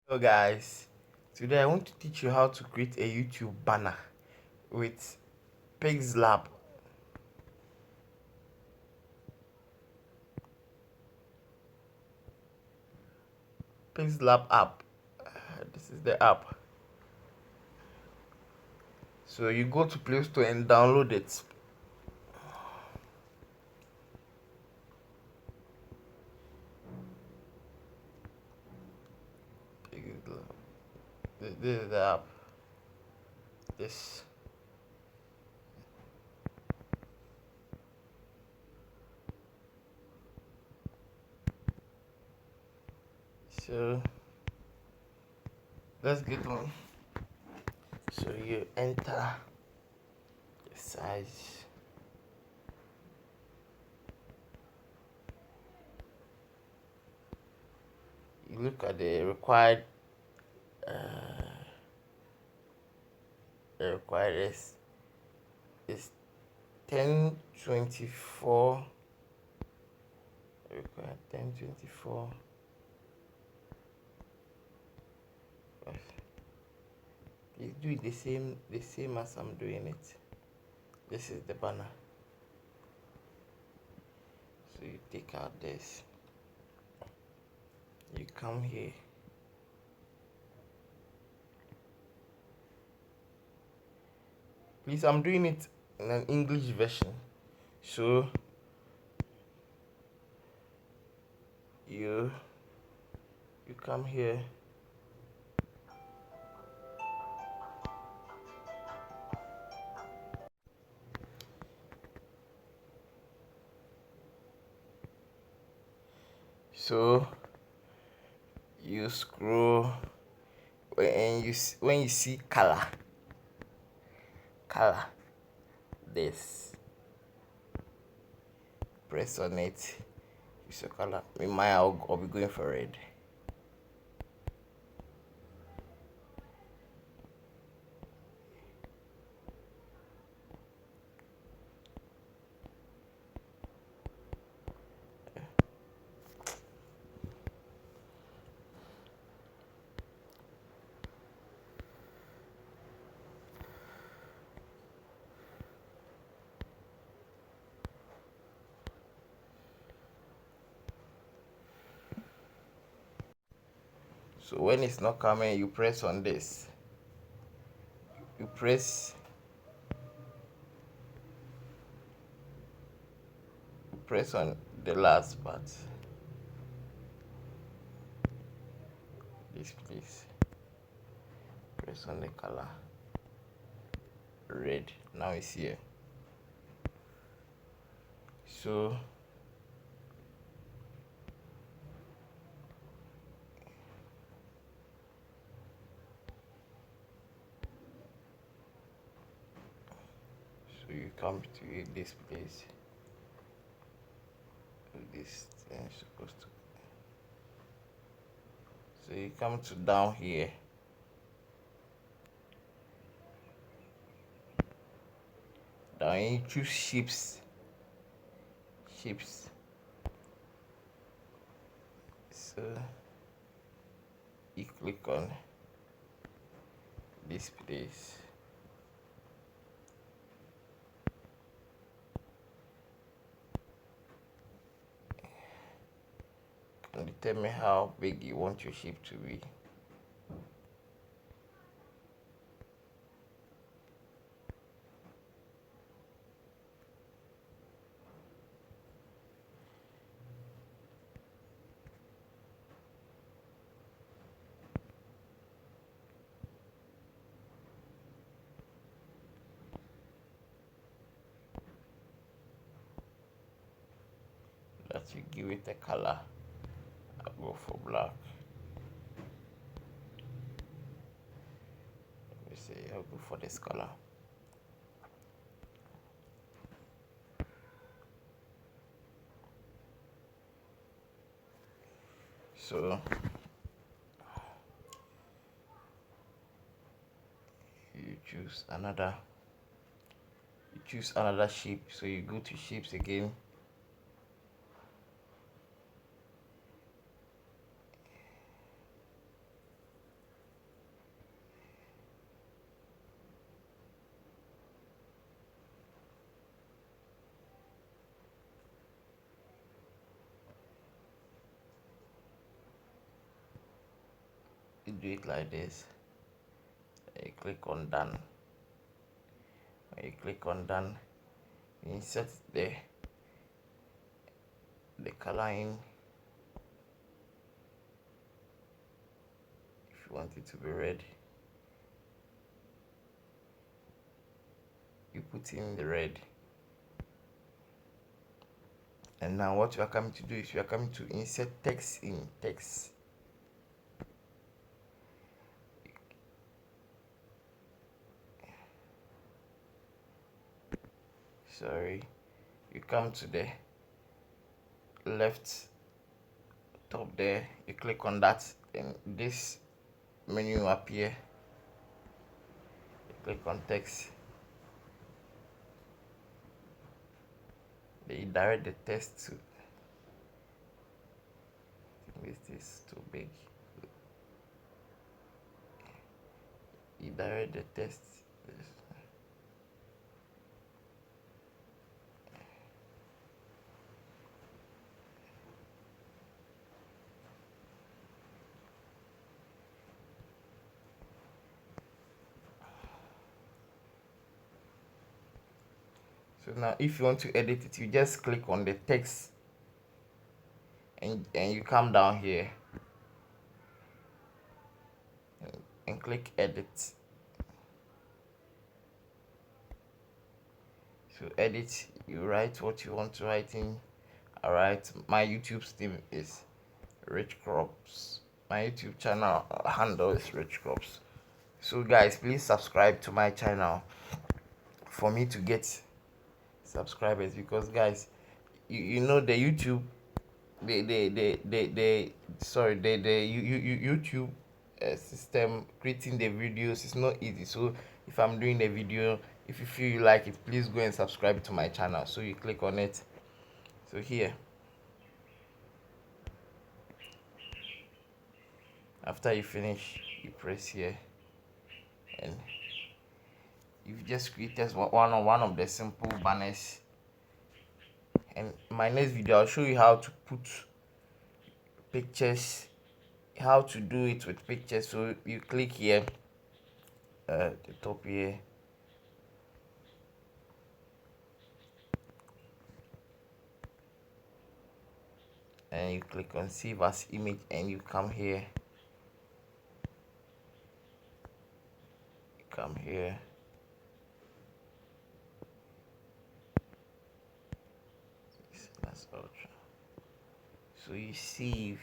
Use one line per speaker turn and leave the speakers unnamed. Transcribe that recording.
Hello guys, today I want to teach you how to create a YouTube banner with PixelLab. PixelLab app. This is the app. So you go to Play Store and download it. This is the app. This. So let's get on. So you enter the size. You look at the required. The required is 1024. Required 1024. Please do it the same as I'm doing it. This is the banner. So you take out this. You come here. Please, I'm doing it in an English version. So you come here. So you scroll when you see color this, press on it. You see color. In my I'll be going for red. So when it's not coming, you press on this. You press on the last part. This please. Press on the color red. Now it's here. So you come to this place. This thing is supposed to. So you come to down here. Down you choose ships. So you click on this place. And determine how big you want your ship to be. That you give it a color. I'll go for black. Let me say I'll go for this color. So you choose another shape. So you go to shapes again. you do it like this. You click on done. When you click on done, you insert the color in. If you want it to be red, you put in the red. And now what you are coming to do is you are coming to insert text in text. Sorry, you come to the left top there, you click on that, and this menu appear. You click on text, then you direct the text to, this is too big, you direct the text. So now if you want to edit it, you just click on the text and you come down here and click edit. So edit, you write what you want to write in. Alright, my YouTube name is Rich Crops. My YouTube channel handle is Rich Crops. So guys, please subscribe to my channel for me to get subscribers, because guys, you know the YouTube, YouTube system, creating the videos is not easy. So if I'm doing the video, if you feel you like it, please go and subscribe to my channel. So you click on it. So here, after you finish, you press here, and you've just created one of the simple banners. And my next video, I'll show you how to put pictures, how to do it with pictures. So you click here, the top here, and you click on save as image, and you come here, that's ultra. So you save.